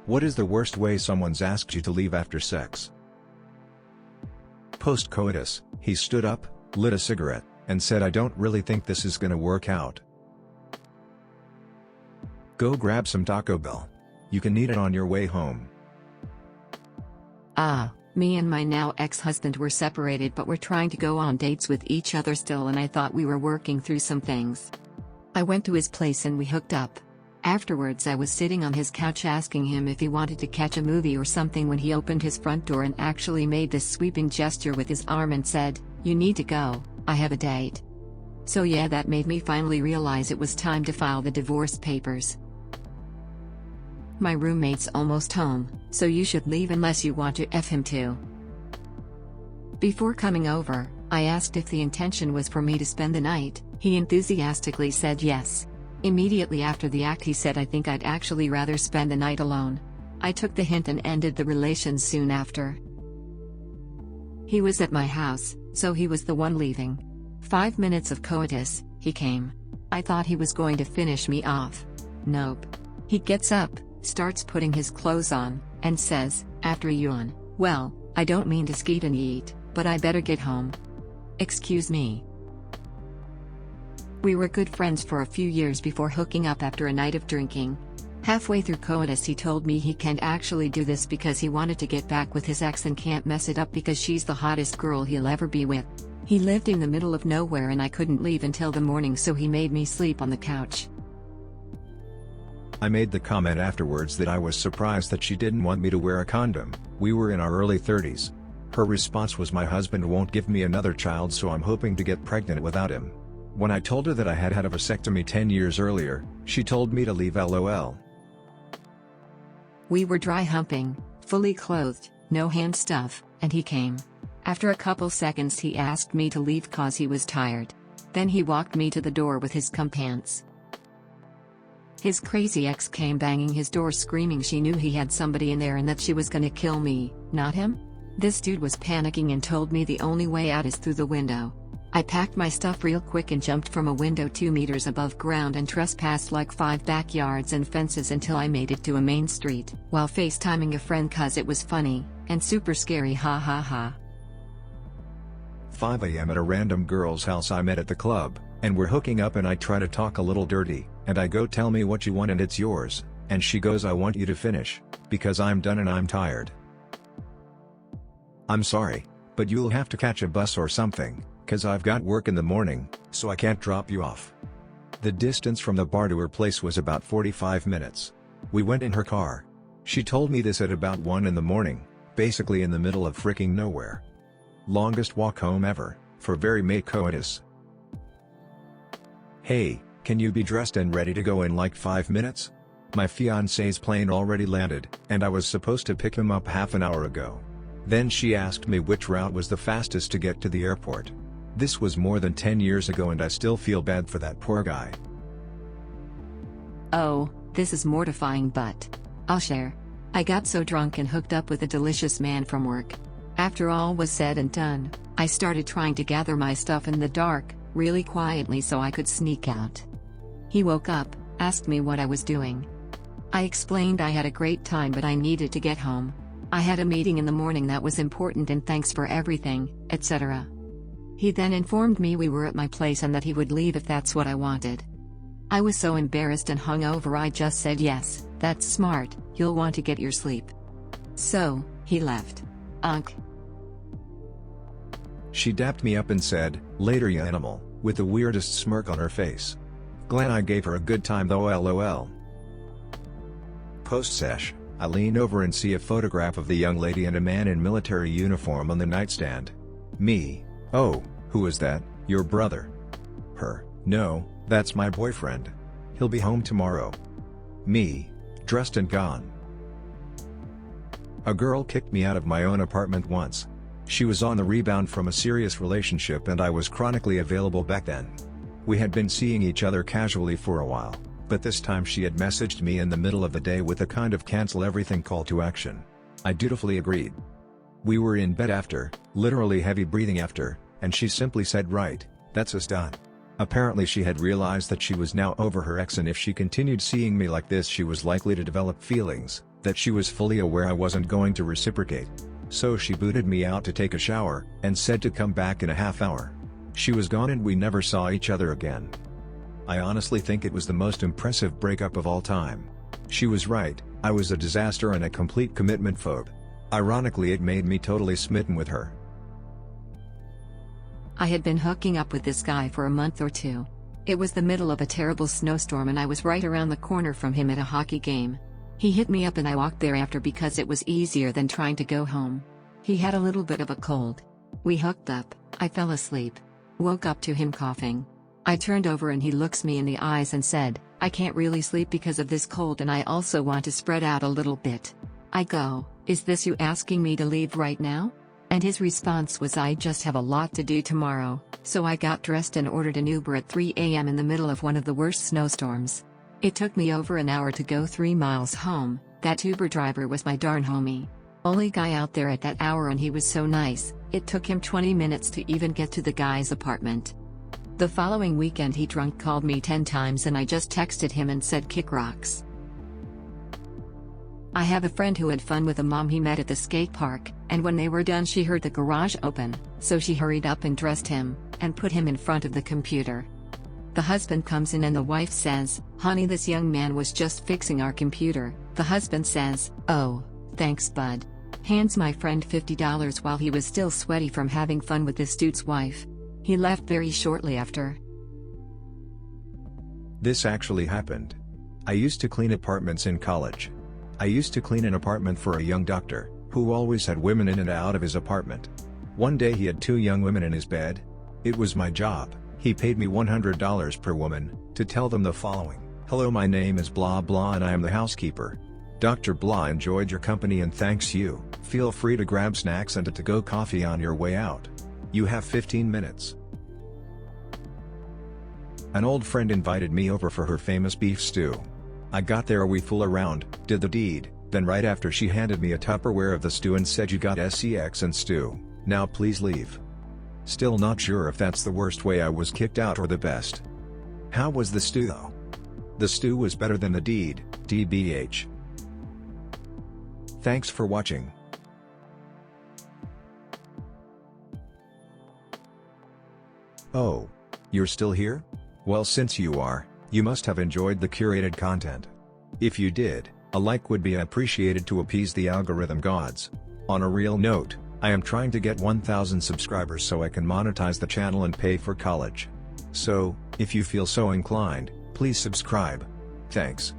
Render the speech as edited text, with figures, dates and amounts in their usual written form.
What is the worst way someone's asked you to leave after sex? Post-coitus, he stood up, lit a cigarette, and said, "I don't really think this is gonna work out. Go grab some Taco Bell. You can eat it on your way home." Me and my now ex-husband were separated but were trying to go on dates with each other still, and I thought we were working through some things. I went to his place and we hooked up. Afterwards I was sitting on his couch asking him if he wanted to catch a movie or something when he opened his front door and actually made this sweeping gesture with his arm and said, "You need to go, I have a date." So yeah, that made me finally realize it was time to file the divorce papers. My roommate's almost home, so you should leave unless you want to F him too. Before coming over, I asked if the intention was for me to spend the night. He enthusiastically said yes. Immediately after the act he said, "I think I'd actually rather spend the night alone." I took the hint and ended the relations soon after. He was at my house, so he was the one leaving. 5 minutes of coitus, he came. I thought he was going to finish me off. Nope. He gets up, starts putting his clothes on, and says, after a yawn, "Well, I don't mean to skeet and yeet, but I better get home." Excuse me. We were good friends for a few years before hooking up after a night of drinking. Halfway through coitus he told me he can't actually do this because he wanted to get back with his ex and can't mess it up because she's the hottest girl he'll ever be with. He lived in the middle of nowhere and I couldn't leave until the morning, so he made me sleep on the couch. I made the comment afterwards that I was surprised that she didn't want me to wear a condom. We were in our early 30s. Her response was, "My husband won't give me another child, so I'm hoping to get pregnant without him." When I told her that I had had a vasectomy 10 years earlier, she told me to leave, LOL. We were dry humping, fully clothed, no hand stuff, and he came. After a couple seconds he asked me to leave cause he was tired. Then he walked me to the door with his cum pants. His crazy ex came banging his door screaming she knew he had somebody in there and that she was gonna kill me, not him. This dude was panicking and told me the only way out is through the window. I packed my stuff real quick and jumped from a window 2 meters above ground and trespassed like 5 backyards and fences until I made it to a main street, while FaceTiming a friend cause it was funny, and super scary, ha ha ha. 5 a.m. at a random girl's house I met at the club, and we're hooking up and I try to talk a little dirty, and I go, "Tell me what you want and it's yours," and she goes, "I want you to finish, because I'm done and I'm tired." "I'm sorry, but you'll have to catch a bus or something, cause I've got work in the morning, so I can't drop you off." The distance from the bar to her place was about 45 minutes. We went in her car. She told me this at about 1 in the morning, basically in the middle of fricking nowhere. Longest walk home ever, for very May coitus. "Hey, can you be dressed and ready to go in like 5 minutes? My fiance's plane already landed, and I was supposed to pick him up half an hour ago." Then she asked me which route was the fastest to get to the airport. This was more than 10 years ago and I still feel bad for that poor guy. Oh, this is mortifying, but I'll share. I got so drunk and hooked up with a delicious man from work. After all was said and done, I started trying to gather my stuff in the dark, really quietly so I could sneak out. He woke up, asked me what I was doing. I explained I had a great time but I needed to get home. I had a meeting in the morning that was important and thanks for everything, etc. He then informed me we were at my place and that he would leave if that's what I wanted. I was so embarrassed and hungover I just said, "Yes, that's smart, you'll want to get your sleep." So, he left. She dapped me up and said, "Later you animal," with the weirdest smirk on her face. Glad I gave her a good time though, LOL. Post-sesh, I lean over and see a photograph of the young lady and a man in military uniform on the nightstand. Me: "Oh, who is that, your brother?" Her: "No, that's my boyfriend. He'll be home tomorrow." Me: "Dressed and gone." A girl kicked me out of my own apartment once. She was on the rebound from a serious relationship and I was chronically available back then. We had been seeing each other casually for a while, but this time she had messaged me in the middle of the day with a kind of cancel everything call to action. I dutifully agreed. We were in bed after, literally heavy breathing after, and she simply said, "Right, that's us done." Apparently she had realized that she was now over her ex and if she continued seeing me like this she was likely to develop feelings, that she was fully aware I wasn't going to reciprocate. So she booted me out to take a shower, and said to come back in a half hour. She was gone and we never saw each other again. I honestly think it was the most impressive breakup of all time. She was right, I was a disaster and a complete commitment phobe. Ironically, it made me totally smitten with her. I had been hooking up with this guy for a month or two. It was the middle of a terrible snowstorm and I was right around the corner from him at a hockey game. He hit me up and I walked there after because it was easier than trying to go home. He had a little bit of a cold. We hooked up, I fell asleep. Woke up to him coughing. I turned over and he looks me in the eyes and said, "I can't really sleep because of this cold and I also want to spread out a little bit." I go, "Is this you asking me to leave right now?" And his response was, "I just have a lot to do tomorrow." So I got dressed and ordered an Uber at 3 a.m. in the middle of one of the worst snowstorms. It took me over an hour to go 3 miles home. That Uber driver was my darn homie. Only guy out there at that hour and he was so nice, it took him 20 minutes to even get to the guy's apartment. The following weekend he drunk called me 10 times and I just texted him and said kick rocks. I have a friend who had fun with a mom he met at the skate park, and when they were done she heard the garage open, so she hurried up and dressed him, and put him in front of the computer. The husband comes in and the wife says, "Honey, this young man was just fixing our computer." The husband says, "Oh, thanks bud." Hands my friend $50 while he was still sweaty from having fun with this dude's wife. He left very shortly after. This actually happened. I used to clean apartments in college. I used to clean an apartment for a young doctor, who always had women in and out of his apartment. One day he had 2 young women in his bed. It was my job, he paid me $100 per woman, to tell them the following: "Hello, my name is blah blah and I am the housekeeper. Dr. Blah enjoyed your company and thanks you. Feel free to grab snacks and a to-go coffee on your way out. You have 15 minutes. An old friend invited me over for her famous beef stew. I got there, we fool around, did the deed, then right after she handed me a Tupperware of the stew and said, "You got sex and stew, now please leave." Still not sure if that's the worst way I was kicked out or the best. How was the stew though? The stew was better than the deed, TBH. Thanks for watching. Oh, you're still here? Well, since you are, you must have enjoyed the curated content. If you did, a like would be appreciated to appease the algorithm gods. On a real note, I am trying to get 1,000 subscribers so I can monetize the channel and pay for college. So, if you feel so inclined, please subscribe. Thanks.